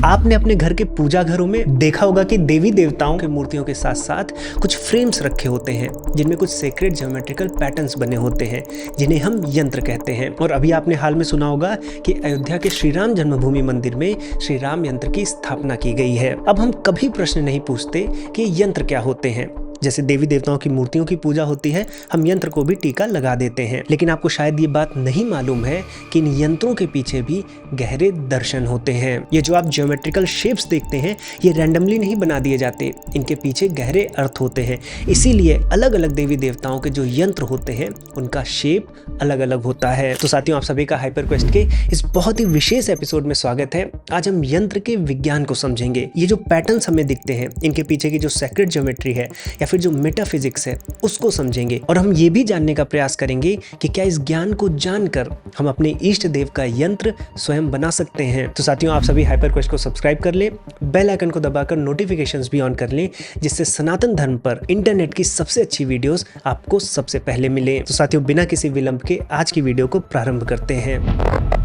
आपने अपने घर के पूजा घरों में देखा होगा कि देवी देवताओं की मूर्तियों के साथ साथ कुछ फ्रेम्स रखे होते हैं जिनमें कुछ सेक्रेड ज्योमेट्रिकल पैटर्न्स बने होते हैं जिन्हें हम यंत्र कहते हैं। और अभी आपने हाल में सुना होगा कि अयोध्या के श्री राम जन्मभूमि मंदिर में श्री राम यंत्र की स्थापना की गई है। अब हम कभी प्रश्न नहीं पूछते कि यंत्र क्या होते हैं। जैसे देवी देवताओं की मूर्तियों की पूजा होती है, हम यंत्र को भी टीका लगा देते हैं। लेकिन आपको शायद ये बात नहीं मालूम है कि इन यंत्रों के पीछे भी गहरे दर्शन होते हैं। ये जो आप ज्योमेट्रिकल शेप्स देखते हैं, ये रैंडमली नहीं बना दिए जाते, इनके पीछे गहरे अर्थ होते हैं। इसीलिए अलग अलग देवी देवताओं के जो यंत्र होते हैं उनका शेप अलग अलग होता है। तो साथियों, आप सभी का हाइपर क्वेस्ट के इस बहुत ही विशेष एपिसोड में स्वागत है। आज हम यंत्र के विज्ञान को समझेंगे। ये जो पैटर्न्स हमें दिखते हैं, इनके पीछे की जो सेक्रेड ज्योमेट्री है या फिर जो मेटाफिजिक्स है, उसको समझेंगे। और हम ये भी जानने का प्रयास करेंगे कि क्या इस ज्ञान को जानकर हम अपने इष्ट देव का यंत्र स्वयं बना सकते हैं। तो साथियों, आप सभी हाइपर क्वेस्ट को सब्सक्राइब कर लें, बेल आइकन को दबाकर नोटिफिकेशंस भी ऑन कर लें, जिससे सनातन धर्म पर इंटरनेट की सबसे अच्छी वीडियोस आपको सबसे पहले मिले। तो साथियों, बिना किसी विलंब के आज की वीडियो को प्रारंभ करते हैं।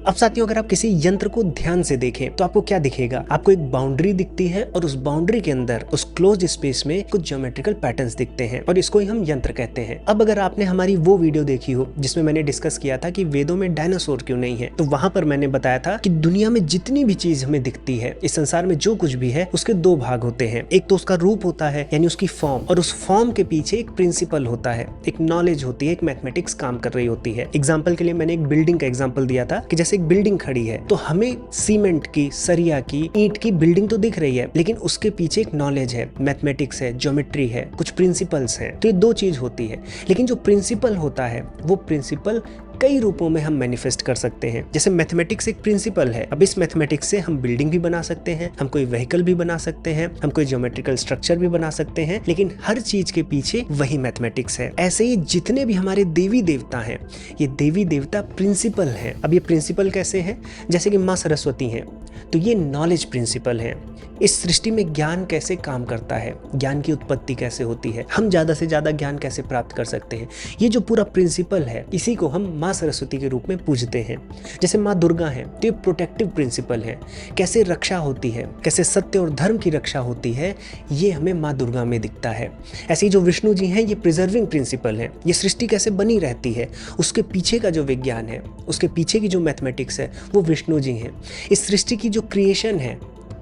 अब साथियों, अगर आप किसी यंत्र को ध्यान से देखें तो आपको क्या दिखेगा? आपको एक बाउंड्री दिखती है और उस बाउंड्री के अंदर उस क्लोज्ड स्पेस में कुछ ज्योमेट्रिकल पैटर्न्स दिखते हैं और इसको ही हम यंत्र कहते हैं। अब अगर आपने हमारी वो वीडियो देखी हो जिसमें मैंने डिस्कस किया था कि वेदों में डायनासोर क्यों नहीं है, तो वहां पर मैंने बताया था कि दुनिया में जितनी भी चीज हमें दिखती है, इस संसार में जो कुछ भी है, उसके दो भाग होते हैं। एक तो उसका रूप होता है, यानी उसकी फॉर्म, और उस फॉर्म के पीछे एक प्रिंसिपल होता है, एक नॉलेज होती है, एक मैथमेटिक्स काम कर रही होती है। एग्जाम्पल के लिए मैंने एक बिल्डिंग का एग्जाम्पल दिया था कि जैसे एक बिल्डिंग खड़ी है तो हमें सीमेंट की, सरिया की, ईंट की बिल्डिंग तो दिख रही है, लेकिन उसके पीछे एक नॉलेज है, मैथमेटिक्स है, ज्योमेट्री है, कुछ प्रिंसिपल्स हैं। तो ये दो चीज होती है। लेकिन जो प्रिंसिपल होता है, वो प्रिंसिपल कई रूपों में हम मैनिफेस्ट कर सकते हैं। जैसे मैथमेटिक्स एक प्रिंसिपल है। अब इस मैथमेटिक्स से हम बिल्डिंग भी बना सकते हैं, हम कोई व्हीकल भी बना सकते हैं, हम कोई ज्योमेट्रिकल स्ट्रक्चर भी बना सकते हैं, लेकिन हर चीज के पीछे वही मैथमेटिक्स है। ऐसे ही जितने भी हमारे देवी देवता हैं, ये देवी देवता प्रिंसिपल हैं। अब ये प्रिंसिपल कैसे हैं? जैसे कि माँ सरस्वती हैं, तो ये नॉलेज प्रिंसिपल है। इस सृष्टि में ज्ञान कैसे काम करता है, ज्ञान की उत्पत्ति कैसे होती है, हम ज्यादा से ज्यादा ज्ञान कैसे प्राप्त कर सकते हैं, ये जो पूरा प्रिंसिपल है, इसी को हम माँ सरस्वती के रूप में पूजते हैं। जैसे माँ दुर्गा है, तो ये प्रोटेक्टिव प्रिंसिपल है। कैसे रक्षा होती है, कैसे सत्य और धर्म की रक्षा होती है, ये हमें माँ दुर्गा में दिखता है। ऐसे ही जो विष्णु जी हैं, ये प्रिजर्विंग प्रिंसिपल है। ये सृष्टि कैसे बनी रहती है, उसके पीछे का जो विज्ञान है, उसके पीछे की जो मैथमेटिक्स है, वो विष्णु जी हैं। इस सृष्टि की जो क्रिएशन है,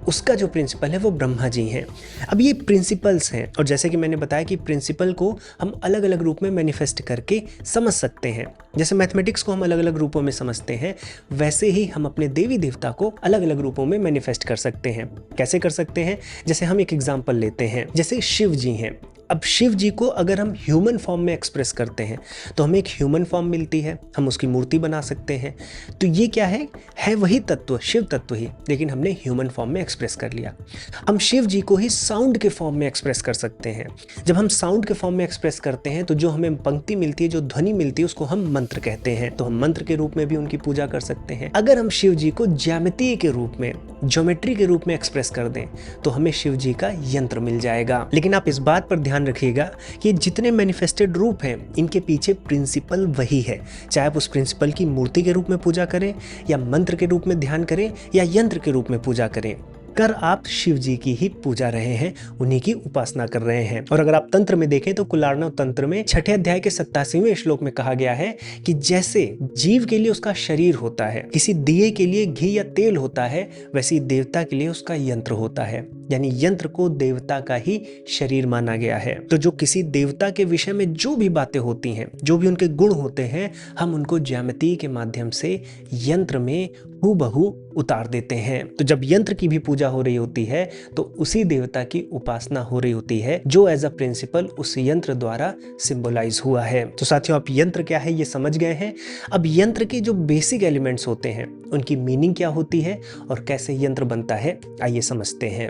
उसका जो प्रिंसिपल है, वो ब्रह्मा जी हैं। अब ये प्रिंसिपल्स हैं, और जैसे कि मैंने बताया कि प्रिंसिपल को हम अलग अलग रूप में मैनिफेस्ट करके समझ सकते हैं। जैसे मैथमेटिक्स को हम अलग अलग रूपों में समझते हैं, वैसे ही हम अपने देवी देवता को अलग अलग रूपों में मैनिफेस्ट कर सकते हैं। कैसे कर सकते हैं? जैसे हम एक एग्जाम्पल लेते हैं, जैसे शिव जी हैं। अब शिव जी को अगर हम ह्यूमन फॉर्म में एक्सप्रेस करते हैं तो हमें एक ह्यूमन फॉर्म मिलती है, हम उसकी मूर्ति बना सकते हैं। तो ये क्या है वही तत्व, शिव तत्व ही, लेकिन हमने ह्यूमन फॉर्म में एक्सप्रेस कर लिया। हम शिव जी को ही साउंड के फॉर्म में एक्सप्रेस कर सकते हैं। जब हम साउंड के फॉर्म में एक्सप्रेस करते हैं तो जो हमें पंक्ति मिलती है, जो ध्वनि मिलती है, उसको हम मंत्र कहते हैं। तो हम मंत्र के रूप में भी उनकी पूजा कर सकते हैं। अगर हम शिव जी को ज्यामिति के रूप में, ज्योमेट्री के रूप में एक्सप्रेस कर दें तो हमें शिव जी का यंत्र मिल जाएगा। लेकिन आप इस बात पर ध्यान रखिएगा कि जितने मैनिफेस्टेड रूप हैं, इनके पीछे प्रिंसिपल वही है। चाहे आप उस प्रिंसिपल की मूर्ति के रूप में पूजा करें, या मंत्र के रूप में ध्यान करें, या यंत्र के रूप में पूजा करें, कर आप शिव जी की ही पूजा रहे हैं, उन्हीं की उपासना कर रहे हैं। और अगर आप तंत्र में देखें तो कुलार्णव तंत्र में 6ठे अध्याय के 87वें श्लोक में कहा गया है कि जैसे जीव के लिए उसका शरीर होता है, किसी दिए के लिए घी या तेल होता है, वैसे ही देवता के लिए उसका यंत्र होता है। यानी यंत्र को देवता का ही शरीर माना गया है। तो जो किसी देवता के विषय में जो भी बातें होती हैं, जो भी उनके गुण होते हैं, हम उनको ज्यामिति के माध्यम से यंत्र में हूबहू उतार देते हैं। तो जब यंत्र की भी पूजा हो रही होती है तो उसी देवता की उपासना हो रही होती है, जो एज अ प्रिंसिपल उस यंत्र द्वारा सिंबलाइज हुआ है। तो साथियों, आप यंत्र क्या है ये समझ गए हैं। अब यंत्र के जो बेसिक एलिमेंट्स होते हैं, उनकी मीनिंग क्या होती है और कैसे यंत्र बनता है, आइए समझते हैं।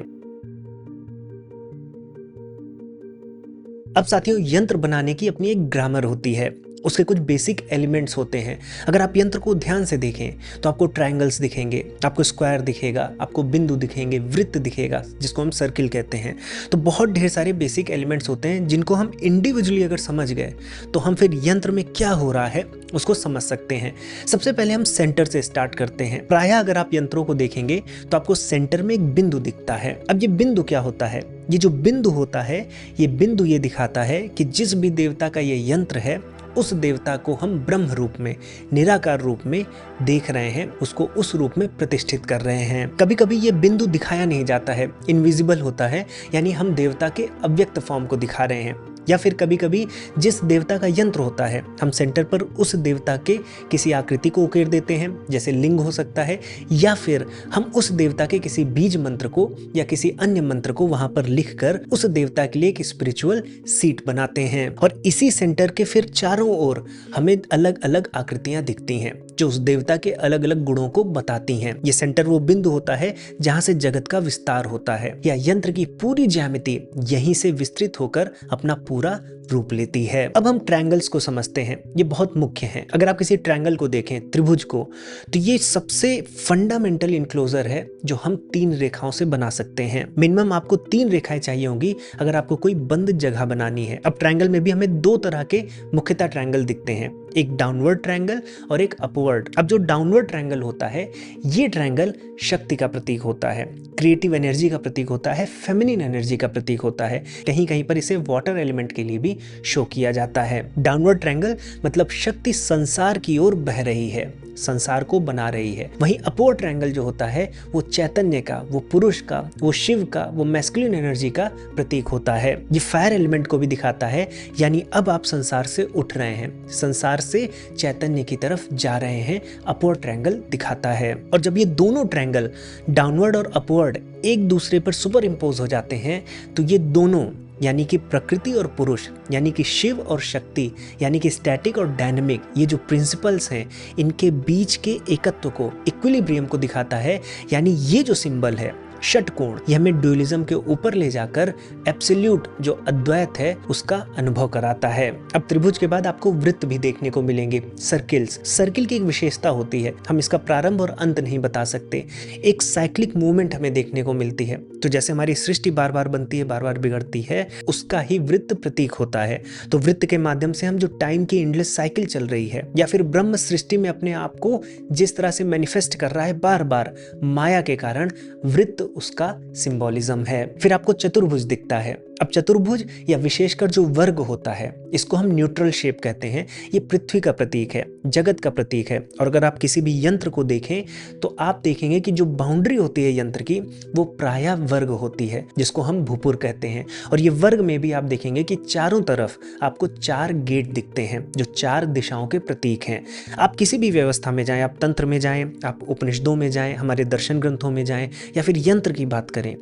अब साथियों, यंत्र बनाने की अपनी एक ग्रामर होती है। उसके कुछ बेसिक एलिमेंट्स होते हैं। अगर आप यंत्र को ध्यान से देखें तो आपको ट्रायंगल्स दिखेंगे, आपको स्क्वायर दिखेगा, आपको बिंदु दिखेंगे, वृत्त दिखेगा जिसको हम सर्किल कहते हैं। तो बहुत ढेर सारे बेसिक एलिमेंट्स होते हैं जिनको हम इंडिविजुअली अगर समझ गए तो हम फिर यंत्र में क्या हो रहा है उसको समझ सकते हैं। सबसे पहले हम सेंटर से स्टार्ट करते हैं। प्रायः अगर आप यंत्रों को देखेंगे तो आपको सेंटर में एक बिंदु दिखता है। अब ये बिंदु क्या होता है? ये जो बिंदु होता है, ये बिंदु ये दिखाता है कि जिस भी देवता का ये यंत्र है उस देवता को हम ब्रह्म रूप में, निराकार रूप में देख रहे हैं, उसको उस रूप में प्रतिष्ठित कर रहे हैं। कभी कभी ये बिंदु दिखाया नहीं जाता है, इनविजिबल होता है, यानी हम देवता के अव्यक्त फॉर्म को दिखा रहे हैं। या फिर कभी कभी जिस देवता का यंत्र होता है हम सेंटर पर उस देवता के किसी आकृति को उकेर देते हैं, जैसे लिंग हो सकता है, या फिर हम उस देवता के किसी बीज मंत्र को या किसी अन्य मंत्र को वहां पर लिखकर उस देवता के लिए एक स्पिरिचुअल सीट बनाते हैं। और इसी सेंटर के फिर चारों ओर हमें अलग अलग आकृतियां दिखती हैं जो उस देवता के अलग अलग गुणों को बताती हैं। ये सेंटर वो बिंदु होता है जहां से जगत का विस्तार होता है, या यंत्र की पूरी ज्यामिति यहीं से विस्तृत होकर अपना पूरा रूप लेती है। अब हम ट्रायंगल्स को समझते हैं, ये बहुत मुख्य हैं। अगर आप किसी ट्रायंगल को देखें, त्रिभुज को, तो ये सबसे फंडामेंटल इनक्लोजर है जो हम 3 रेखाओं से बना सकते हैं। मिनिमम आपको 3 रेखाएं चाहिए होंगी अगर आपको कोई बंद जगह बनानी है। अब ट्रायंगल में भी हमें 2 तरह के मुख्यतः ट्रायंगल दिखते हैं, एक डाउनवर्ड ट्रायंगल और एक अपवर्ड। अब जो डाउनवर्ड ट्रायंगल होता है, ये ट्रायंगल शक्ति का प्रतीक होता है, क्रिएटिव एनर्जी का प्रतीक होता है, फेमिनिन एनर्जी का प्रतीक होता है। कहीं कहीं पर इसे वाटर एलिमेंट के लिए भी शो किया जाता है। डाउनवर्ड ट्रायंगल मतलब शक्ति संसार की ओर बह रही है, संसार को बना रही है। वहीं अपवर्ड ट्रायंगल जो होता है वो चैतन्य का, वो पुरुष का, वो शिव का, वो मैस्कुलिन एनर्जी का प्रतीक होता है। ये फायर एलिमेंट को भी दिखाता है, यानी अब आप संसार से उठ रहे हैं, संसार से चैतन्य की तरफ जा रहे हैं, अपवर्ड ट्रायंगल दिखाता है। और जब ये दोनों ट्रायंगल डाउनवर्ड और अपवर्ड एक दूसरे पर सुपर इम्पोज हो जाते हैं तो ये दोनों, यानी कि प्रकृति और पुरुष, यानी कि शिव और शक्ति, यानी कि स्टैटिक और डायनेमिक, ये जो प्रिंसिपल्स हैं इनके बीच के एकत्व को, इक्विलिब्रियम को दिखाता है। यानी ये जो सिंबल है षटकोण, ये हमें ड्यूअलिज्म के ऊपर ले जाकर एब्सोल्यूट जो अद्वैत है उसका अनुभव कराता है। अब त्रिभुज के बाद आपको वृत्त भी देखने को मिलेंगे, सर्किल्स। सर्किल की एक विशेषता होती है, हम इसका प्रारंभ और अंत नहीं बता सकते, एक साइक्लिक मूवमेंट हमें देखने को मिलती है। तो जैसे हमारी सृष्टि बार बार बनती है, बार बार बिगड़ती है, उसका ही वृत्त प्रतीक होता है। तो वृत्त के माध्यम से हम जो टाइम की एंडलेस साइकिल चल रही है, या फिर ब्रह्म सृष्टि में अपने आप को जिस तरह से मैनिफेस्ट कर रहा है बार बार माया के कारण, वृत्त उसका सिंबोलिज्म है। फिर आपको चतुर्भुज दिखता है। अब चतुर्भुज या विशेषकर जो वर्ग होता है इसको हम न्यूट्रल शेप कहते हैं। ये पृथ्वी का प्रतीक है, जगत का प्रतीक है। और अगर आप किसी भी यंत्र को देखें तो आप देखेंगे कि जो बाउंड्री होती है यंत्र की वो प्रायः वर्ग होती है, जिसको हम भूपुर कहते हैं। और ये वर्ग में भी आप देखेंगे कि चारों तरफ आपको 4 गेट दिखते हैं जो 4 दिशाओं के प्रतीक हैं। आप किसी भी व्यवस्था में जाएं, आप तंत्र में जाएं, आप उपनिषदों में जाएं, हमारे दर्शन ग्रंथों में जाएं, या फिर यंत्र की बात करें,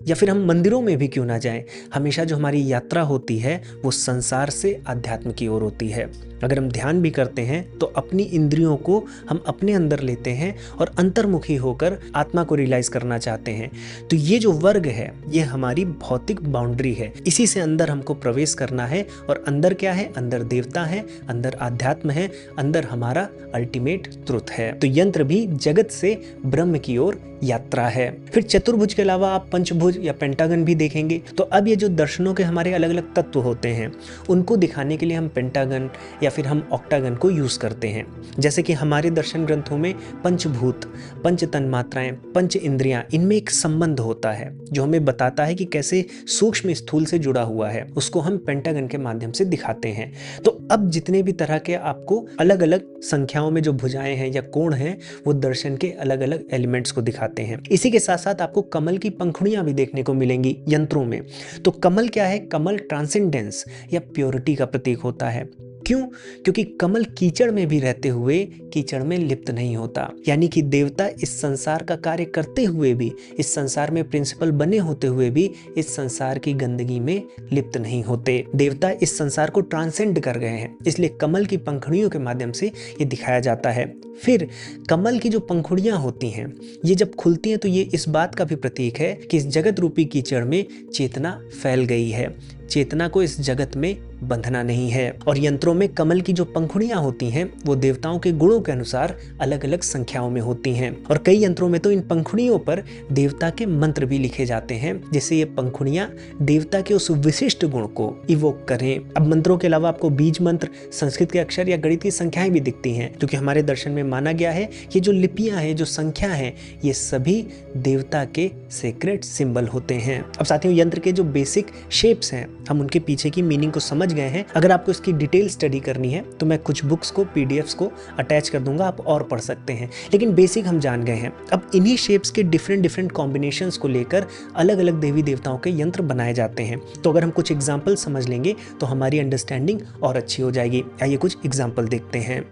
या फिर हम मंदिरों में भी क्यों ना जाएं, हमेशा जो हमारी यात्रा होती है वो संसार से अध्यात्म की ओर होती है। अगर हम ध्यान भी करते हैं तो अपनी इंद्रियों को हम अपने अंदर लेते हैं और अंतर्मुखी होकर आत्मा को रियलाइज करना चाहते हैं। तो ये जो वर्ग है ये हमारी भौतिक बाउंड्री है, इसी से अंदर हमको प्रवेश करना है। और अंदर क्या है? अंदर देवता है, अंदर आध्यात्म है, अंदर हमारा अल्टीमेट ट्रुथ है। तो यंत्र भी जगत से ब्रह्म की ओर यात्रा है। फिर चतुर्भुज के अलावा आप पंचभुज या पेंटागन भी देखेंगे। तो अब ये जो दर्शनों के हमारे अलग अलग तत्व होते हैं उनको दिखाने के लिए हम पेंटागन या फिर हम ऑक्टागन को यूज करते हैं। जैसे कि हमारे दर्शन ग्रंथों में पंचभूत, पंच तन्मात्राएं, पंच इंद्रियां, इनमें एक संबंध होता है जो हमें बताता है कि कैसे सूक्ष्म स्थूल से जुड़ा हुआ है, उसको हम पेंटागन के माध्यम से दिखाते हैं। तो अब जितने भी तरह के आपको अलग अलग संख्याओं में जो भुजाएं हैं या कोण हैं वो दर्शन के अलग अलग एलिमेंट्स को दिखाते हैं। इसी के साथ साथ आपको कमल की पंखुड़ियां भी देखने को मिलेंगी यंत्रों में। तो कमल क्या है? कमल ट्रांसेंडेंस या प्योरिटी का प्रतीक होता है। क्यों? क्योंकि कमल कीचड़ में भी रहते हुए कीचड़ में लिप्त नहीं होता। यानी कि देवता इस संसार का कार्य करते हुए भी, इस संसार में प्रिंसिपल बने होते हुए भी इस संसार की गंदगी में लिप्त नहीं होते। देवता इस संसार को ट्रांसेंड कर गए हैं, इसलिए कमल की पंखुड़ियों के माध्यम से ये दिखाया जाता है। फिर कमल की जो पंखुड़ियां होती हैं ये जब खुलती हैं तो ये इस बात का भी प्रतीक है कि इस जगत रूपी कीचड़ में चेतना फैल गई है। चेतना को इस जगत में बंधना नहीं है। और यंत्रों में कमल की जो पंखुड़ियां होती हैं वो देवताओं के गुणों के अनुसार अलग अलग संख्याओं में होती हैं, और कई यंत्रों में तो इन पंखुड़ियों पर देवता के मंत्र भी लिखे जाते हैं, जिससे ये पंखुड़ियां देवता के उस विशिष्ट गुण को इवोक करें। अब मंत्रों के अलावा आपको बीज मंत्र, संस्कृत के अक्षर या गणित की संख्याएं भी दिखती हैं, क्योंकि हमारे दर्शन में माना गया है कि जो लिपियां हैं, जो संख्या हैं, ये सभी देवता के सीक्रेट सिंबल होते हैं। अब साथियों, यंत्र के जो बेसिक शेप्स हैं, हम उनके पीछे की मीनिंग को समझ गए हैं। अगर आपको इसकी डिटेल स्टडी करनी है तो मैं कुछ बुक्स को, पीडीएफ्स को अटैच कर दूंगा, आप और पढ़ सकते हैं, लेकिन बेसिक हम जान गए हैं। अब इन्हीं शेप्स के डिफरेंट कॉम्बिनेशंस को लेकर अलग अलग देवी देवताओं के यंत्र बनाए जाते हैं। तो अगर हम कुछ एग्जाम्पल समझ लेंगे तो हमारी अंडरस्टैंडिंग और अच्छी हो जाएगी। आइए कुछ एग्जाम्पल देखते हैं।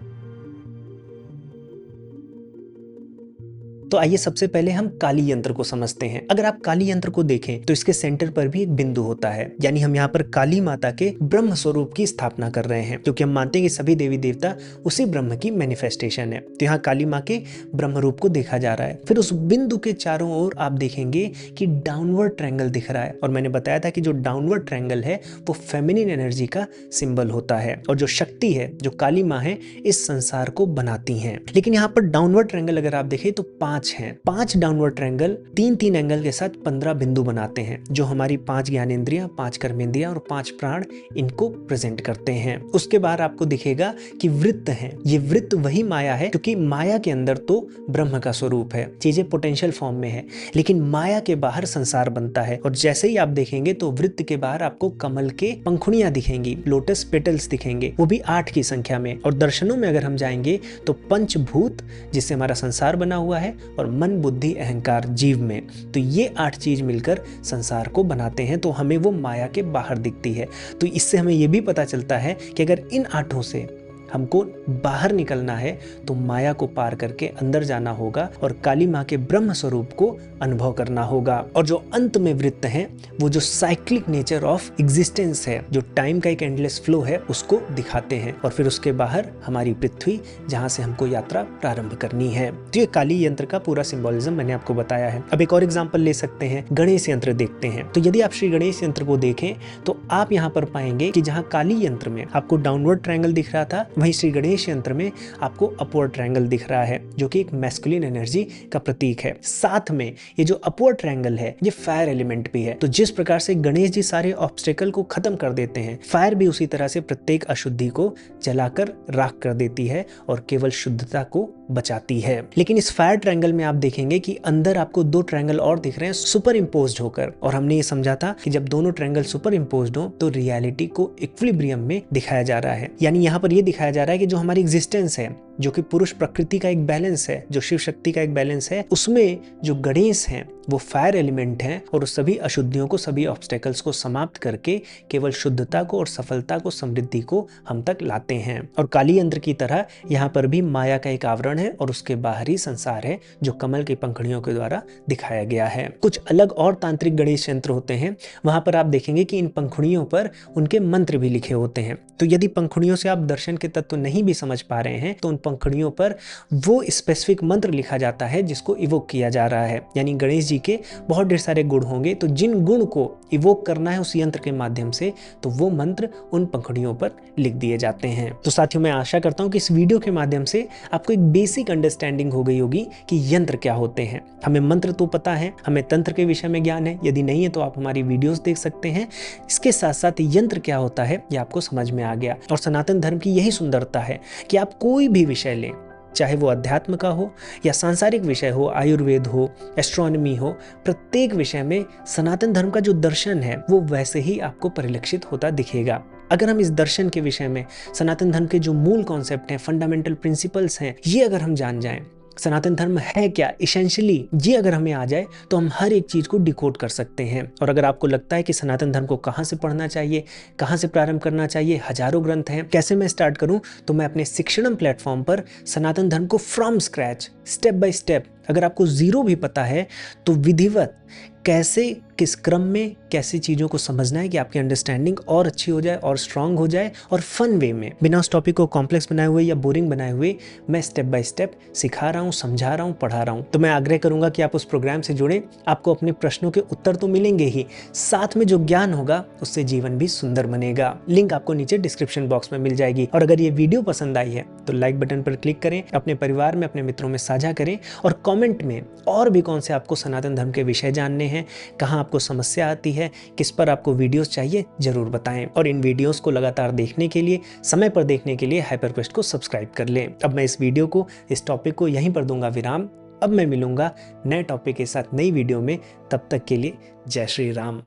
तो आइए सबसे पहले हम काली यंत्र को समझते हैं। अगर आप काली यंत्र को देखें तो इसके सेंटर पर भी एक बिंदु होता है, यानी हम यहाँ पर काली माता के ब्रह्म स्वरूप की स्थापना कर रहे हैं, क्योंकि हम मानते हैं कि सभी देवी देवता उसी ब्रह्म की मैनिफेस्टेशन है। तो यहाँ काली माँ के ब्रह्म रूप को देखा जा रहा है। फिर उस बिंदु के चारों ओर आप देखेंगे कि डाउनवर्ड ट्रायंगल दिख रहा है, और मैंने बताया था कि जो डाउनवर्ड ट्रायंगल है वो फेमिनिन एनर्जी का सिंबल होता है, और जो शक्ति है, जो काली माँ है, इस संसार को बनाती हैं। लेकिन यहाँ पर डाउनवर्ड ट्रायंगल अगर आप देखें तो 5 हैं। 5 डाउनवर्ड ट्रायंगल 3-3 एंगल के साथ 15 बिंदु बनाते हैं, जो हमारी 5 ज्ञानेंद्रियां, 5 कर्मेंद्रियां और 5 प्राण इनको प्रेजेंट करते हैं। उसके बाद आपको दिखेगा कि वृत्त हैं। ये वृत्त वही माया है, क्योंकि माया के अंदर तो ब्रह्म का स्वरूप है, चीजें पोटेंशियल फॉर्म में है, लेकिन माया के बाहर संसार बनता है। और जैसे ही आप देखेंगे तो वृत्त के बाहर आपको कमल के पंखुड़ियां दिखेंगी, लोटस पेटल्स दिखेंगे, वो भी 8 की संख्या में। और दर्शनों में अगर हम जाएंगे तो पंचभूत, जिससे हमारा संसार बना हुआ है, और मन, बुद्धि, अहंकार, जीव में, तो ये 8 चीज मिलकर संसार को बनाते हैं। तो हमें वो माया के बाहर दिखती है। तो इससे हमें ये भी पता चलता है कि अगर इन 8 से हमको बाहर निकलना है तो माया को पार करके अंदर जाना होगा और काली माँ के ब्रह्म स्वरूप को अनुभव करना होगा। और जो अंत में वृत्त हैं, वो जो साइक्लिक नेचर ऑफ एग्जिस्टेंस है, जो टाइम का एक एंडलेस फ्लो है, उसको दिखाते हैं। और फिर उसके बाहर हमारी पृथ्वी, जहाँ से हमको यात्रा प्रारंभ करनी है। तो ये काली यंत्र का पूरा सिंबोलिज्म मैंने आपको बताया है। अब एक और एग्जाम्पल ले सकते हैं, गणेश यंत्र देखते हैं। तो यदि आप श्री गणेश यंत्र को देखें तो आप यहाँ पर पाएंगे कि जहाँ काली यंत्र में आपको डाउनवर्ड ट्रायंगल दिख रहा था, वहीं श्री गणेश यंत्र में आपको अपवर्ड ट्रायंगल दिख रहा है, जो कि एक मैस्कुलिन एनर्जी का प्रतीक है। साथ में ये जो अपवर्ड ट्रायंगल है, ये फायर एलिमेंट भी है। तो जिस प्रकार से गणेश जी सारे ऑब्स्टेकल को खत्म कर देते हैं, फायर भी उसी तरह से प्रत्येक अशुद्धि को जलाकर राख कर देती है और केवल शुद्धता को बचाती है। लेकिन इस फायर ट्रायंगल में आप देखेंगे कि अंदर आपको 2 ट्रायंगल और दिख रहे हैं सुपर इम्पोज्ड होकर, और हमने ये समझा था कि जब दोनों ट्रायंगल सुपर इम्पोज्ड हो तो रियलिटी को इक्विलिब्रियम में दिखाया जा रहा है। यानी यहाँ पर ये दिखाया जा रहा है कि जो हमारी एग्जिस्टेंस है, जो कि पुरुष प्रकृति का एक बैलेंस है, जो शिव शक्ति का एक बैलेंस है, उसमें जो गणेश हैं वो फायर एलिमेंट हैं, और उस सभी अशुद्धियों को, सभी ऑब्स्टेकल्स को समाप्त करके केवल शुद्धता को और सफलता को, समृद्धि को हम तक लाते हैं। और काली यंत्र की तरह यहाँ पर भी माया का एक आवरण है और उसके बाहर ही संसार है, जो कमल की पंखुड़ियों के द्वारा दिखाया गया है। कुछ अलग और तांत्रिक गणेश यंत्र होते हैं, वहां पर आप देखेंगे कि इन पंखुड़ियों पर उनके मंत्र भी लिखे होते हैं। तो यदि पंखुड़ियों से आप दर्शन के तत्व नहीं भी समझ पा रहे हैं तो उन पंखुड़ियों पर वो स्पेसिफिक मंत्र लिखा जाता है जिसको इवोक किया जा रहा है। यानी गणेश जी के बहुत ढेर सारे गुण होंगे, तो जिन गुण को इवोक करना है उस यंत्र के माध्यम से, तो वो मंत्र उन पंखुड़ियों पर लिख दिए जाते हैं। तो साथियों, मैं आशा करता हूं कि इस वीडियो के माध्यम से आपको एक बेसिक अंडरस्टैंडिंग हो गई होगी कि यंत्र क्या होते हैं। हमें मंत्र तो पता है, हमें तंत्र के विषय में ज्ञान है, यदि नहीं है तो आप हमारी वीडियोस देख सकते हैं। इसके साथ साथ यंत्र क्या होता है ये आपको समझ में आ गया। और सनातन धर्म की यही सुंदरता है कि आप कोई भी विषय लें, चाहे वो अध्यात्म का हो या सांसारिक विषय हो, आयुर्वेद हो, एस्ट्रोनॉमी हो, प्रत्येक विषय में सनातन धर्म का जो दर्शन है वो वैसे ही आपको परिलक्षित होता दिखेगा। अगर हम इस दर्शन के विषय में सनातन धर्म के जो मूल कॉन्सेप्ट हैं, फंडामेंटल प्रिंसिपल्स हैं, ये अगर हम जान जाएं, सनातन धर्म है क्या इसेंशियली, ये अगर हमें आ जाए तो हम हर एक चीज को डिकोड कर सकते हैं। और अगर आपको लगता है कि सनातन धर्म को कहाँ से पढ़ना चाहिए, कहाँ से प्रारंभ करना चाहिए, हजारों ग्रंथ हैं, कैसे मैं स्टार्ट करूं, तो मैं अपने शिक्षणम प्लेटफॉर्म पर सनातन धर्म को from scratch, step by step अगर आपको जीरो भी पता है तो विधिवत कैसे, किस क्रम में कैसी चीज़ों को समझना है कि आपकी अंडरस्टैंडिंग और अच्छी हो जाए और स्ट्रांग हो जाए, और फन वे में, बिना उस टॉपिक को कॉम्प्लेक्स बनाए हुए या बोरिंग बनाए हुए मैं स्टेप बाय स्टेप सिखा रहा हूँ, समझा रहा हूँ, पढ़ा रहा हूँ। तो मैं आग्रह करूँगा कि आप उस प्रोग्राम से जुड़ें। आपको अपने प्रश्नों के उत्तर तो मिलेंगे ही, साथ में जो ज्ञान होगा उससे जीवन भी सुंदर बनेगा। लिंक आपको नीचे डिस्क्रिप्शन बॉक्स में मिल जाएगी। और अगर ये वीडियो पसंद आई है तो लाइक बटन पर क्लिक करें, अपने परिवार में, अपने मित्रों में साझा करें, और कमेंट में और भी कौन से आपको सनातन धर्म के विषय जानने हैं, कहाँ आपको समस्या आती है, किस पर आपको वीडियोस चाहिए, जरूर बताएं। और इन वीडियोस को लगातार देखने के लिए, समय पर देखने के लिए हाइपरक्वेस्ट को सब्सक्राइब कर लें। अब मैं इस वीडियो को, इस टॉपिक को यहीं पर दूंगा विराम। अब मैं मिलूंगा नए टॉपिक के साथ नई वीडियो में। तब तक के लिए जय श्री राम।